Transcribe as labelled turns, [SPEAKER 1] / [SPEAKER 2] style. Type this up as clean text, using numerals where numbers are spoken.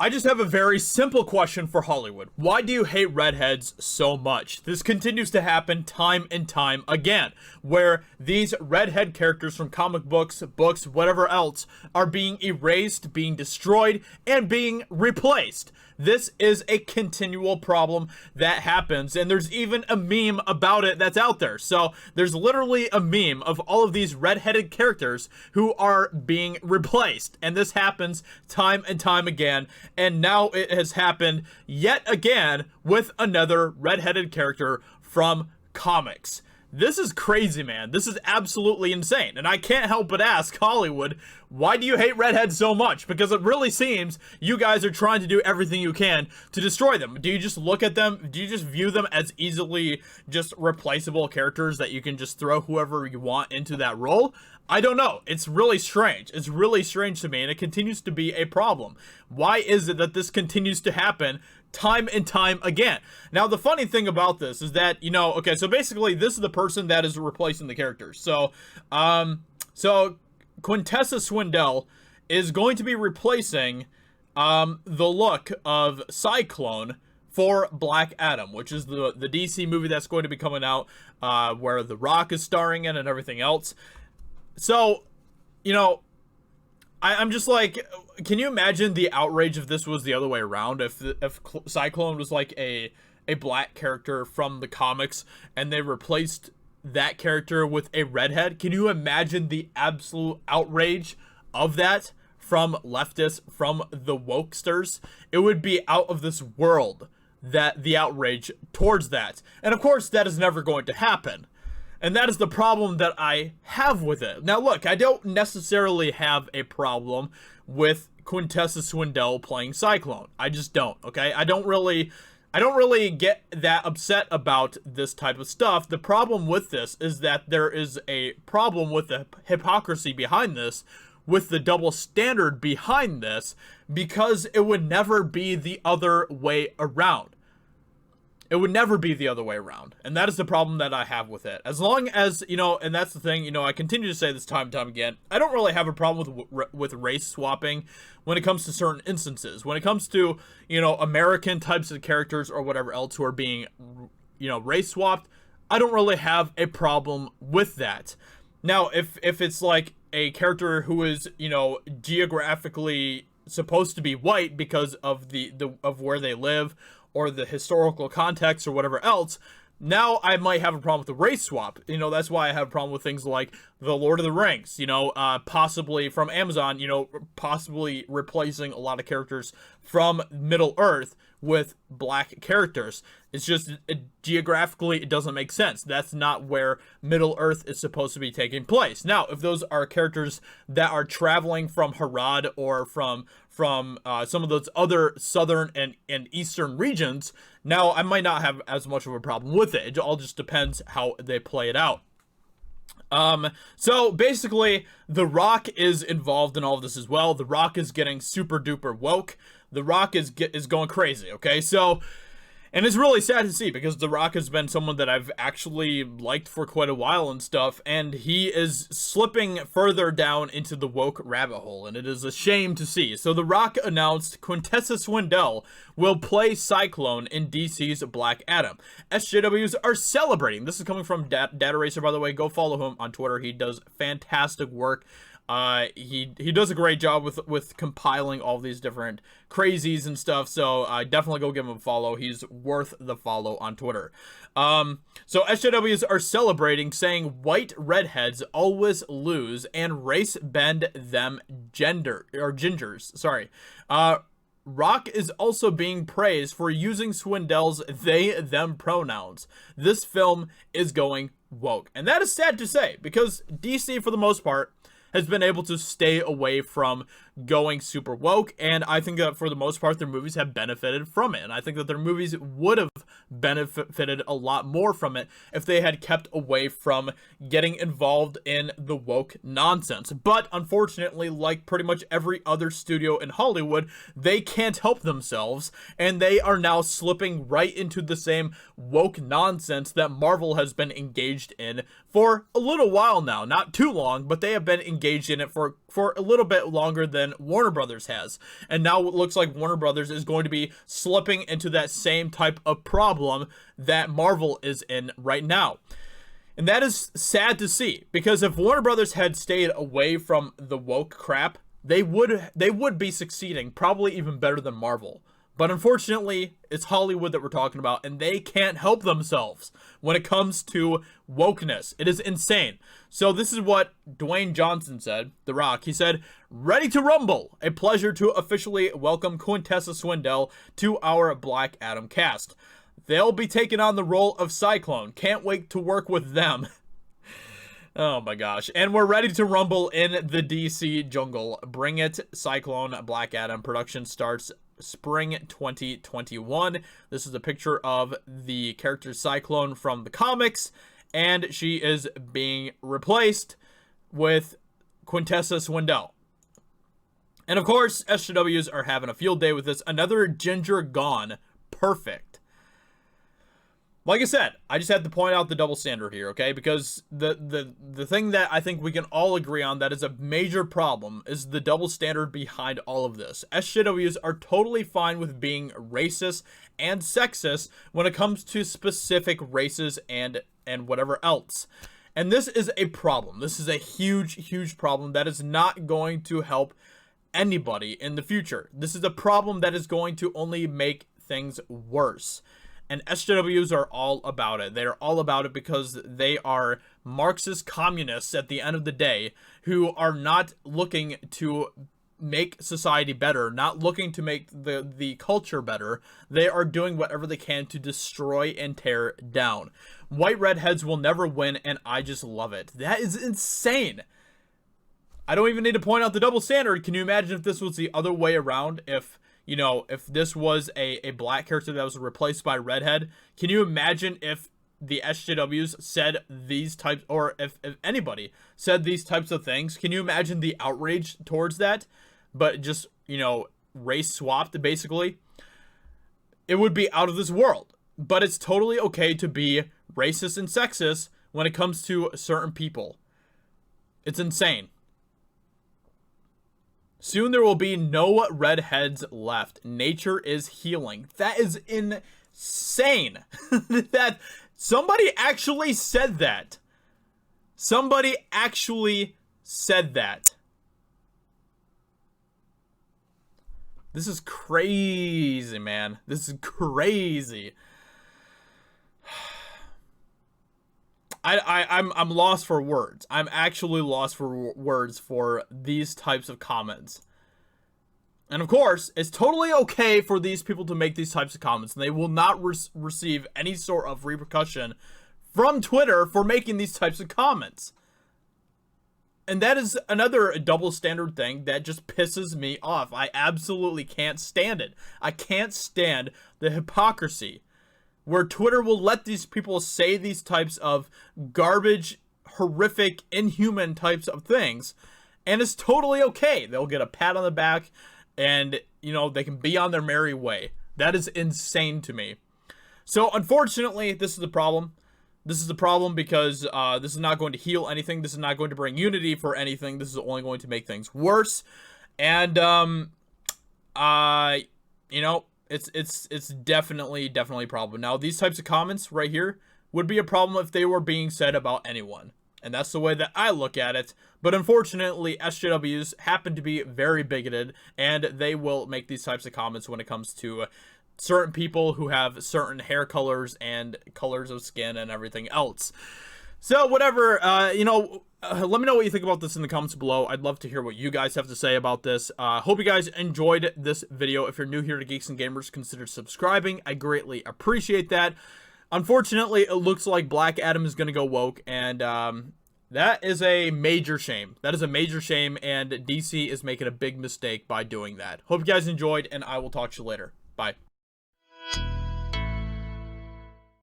[SPEAKER 1] I just have a very simple question for Hollywood. Why do you hate redheads so much? This continues to happen time and time again, where these redhead characters from comic books, whatever else, are being erased, being destroyed, and being replaced. This is a continual problem that happens, and there's even a meme about it that's out there. So there's literally a meme of all of these redheaded characters who are being replaced, and this happens time and time again, and now it has happened yet again with another redheaded character from comics. This is crazy, man. This is absolutely insane. And I can't help but ask Hollywood, why do you hate redheads so much? Because it really seems you guys are trying to do everything you can to destroy them. Do you just look at them? Do you just view them as easily just replaceable characters that you can just throw whoever you want into that role? I don't know. It's really strange. It's really strange to me, and it continues to be a problem. Why is it that this continues to happen time and time again? Now, the funny thing about this is that, okay, so basically this is the person that is replacing the characters. So Quintessa Swindell is going to be replacing the look of Cyclone for Black Adam, which is the DC movie that's going to be coming out, where The Rock is starring in and everything else. So, I'm just like, can you imagine the outrage if this was the other way around? If Cyclone was like a black character from the comics and they replaced that character with a redhead? Can you imagine the absolute outrage of that from leftists, from the wokesters? It would be out of this world, that the outrage towards that. And of course, that is never going to happen. And that is the problem that I have with it. Now, look, I don't necessarily have a problem with Quintessa Swindell playing Cyclone. I just don't, okay? I don't really get that upset about this type of stuff. The problem with this is that there is a problem with the hypocrisy behind this, with the double standard behind this, because it would never be the other way around. It would never be the other way around. And that is the problem that I have with it. As long as, and that's the thing, I continue to say this time and time again, I don't really have a problem with race swapping when it comes to certain instances. When it comes to, American types of characters or whatever else who are being, race swapped, I don't really have a problem with that. Now, if it's like a character who is, geographically supposed to be white because of of where they live, or the historical context or whatever else, now I might have a problem with the race swap. That's why I have a problem with things like The Lord of the Rings, possibly from Amazon, possibly replacing a lot of characters from Middle Earth with black characters. It's just, geographically, it doesn't make sense. That's not where Middle Earth is supposed to be taking place. Now, if those are characters that are traveling from Harad or from some of those other southern and eastern regions, now I might not have as much of a problem with it. It all just depends how they play it out. So basically, The Rock is involved in all of this as well. The Rock is getting super duper woke. The Rock is going crazy, okay? So, and it's really sad to see, because The Rock has been someone that I've actually liked for quite a while and stuff, and he is slipping further down into the woke rabbit hole, and it is a shame to see. So The Rock announced Quintessa Swindell will play Cyclone in DC's Black Adam. SJWs are celebrating. This is coming from Data Racer, by the way. Go follow him on Twitter. He does fantastic work. He does a great job with compiling all these different crazies and stuff, so definitely go give him a follow. He's worth the follow on Twitter. So SJWs are celebrating, saying white redheads always lose and race bend them gingers. Sorry. Rock is also being praised for using Swindell's they-them pronouns. This film is going woke. And that is sad to say, because DC, for the most part, has been able to stay away from going super woke, and I think that for the most part their movies have benefited from it, and I think that their movies would have benefited a lot more from it if they had kept away from getting involved in the woke nonsense. But unfortunately, like pretty much every other studio in Hollywood, they can't help themselves, and they are now slipping right into the same woke nonsense that Marvel has been engaged in for a little while now. Not too long, but they have been engaged in it for a little bit longer than than Warner Brothers has. And now it looks like Warner Brothers is going to be slipping into that same type of problem that Marvel is in right now. And that is sad to see, because if Warner Brothers had stayed away from the woke crap, they would be succeeding, probably even better than Marvel. But unfortunately, it's Hollywood that we're talking about, and they can't help themselves when it comes to wokeness. It is insane. So this is what Dwayne Johnson said, The Rock. He said, "Ready to rumble. A pleasure to officially welcome Quintessa Swindell to our Black Adam cast. They'll be taking on the role of Cyclone. Can't wait to work with them." Oh my gosh. "And we're ready to rumble in the DC jungle. Bring it, Cyclone. Black Adam production starts spring 2021. This is a picture of the character Cyclone from the comics, and she is being replaced with Quintessa Swindell. And of course, SJWs are having a field day with this. Another ginger gone. Perfect. Like I said, I just had to point out the double standard here, okay? Because the thing that I think we can all agree on that is a major problem is the double standard behind all of this. SJWs are totally fine with being racist and sexist when it comes to specific races and whatever else. And this is a problem. This is a huge problem that is not going to help anybody in the future. This is a problem that is going to only make things worse. And SJWs are all about it. They're all about it because they are Marxist communists at the end of the day who are not looking to make society better, not looking to make the culture better. They are doing whatever they can to destroy and tear down. White redheads will never win, and I just love it. That is insane. I don't even need to point out the double standard. Can you imagine if this was the other way around? If this was a black character that was replaced by Redhead, can you imagine if the SJWs said these types, or if anybody said these types of things? Can you imagine the outrage towards that? But just, race swapped, basically. It would be out of this world. But it's totally okay to be racist and sexist when it comes to certain people. It's insane. Soon there will be no redheads left. Nature is healing. That is insane. That somebody actually said that. Somebody actually said that. This is crazy, man. This is crazy. I'm lost for words. I'm actually lost for words for these types of comments. And of course, it's totally okay for these people to make these types of comments, and they will not receive any sort of repercussion from Twitter for making these types of comments. And that is another double standard thing that just pisses me off. I absolutely can't stand it. I can't stand the hypocrisy where Twitter will let these people say these types of garbage, horrific, inhuman types of things, and it's totally okay. They'll get a pat on the back, and, they can be on their merry way. That is insane to me. So, unfortunately, this is the problem. This is the problem because this is not going to heal anything. This is not going to bring unity for anything. This is only going to make things worse. And, it's definitely a problem. Now, these types of comments right here would be a problem if they were being said about anyone. And that's the way that I look at it. But unfortunately, SJWs happen to be very bigoted, and they will make these types of comments when it comes to certain people who have certain hair colors and colors of skin and everything else. So whatever, let me know what you think about this in the comments below. I'd love to hear what you guys have to say about this. Hope you guys enjoyed this video. If you're new here to Geeks and Gamers, consider subscribing. I greatly appreciate that. Unfortunately, it looks like Black Adam is going to go woke, and that is a major shame. That is a major shame, and DC is making a big mistake by doing that. Hope you guys enjoyed, and I will talk to you later. Bye.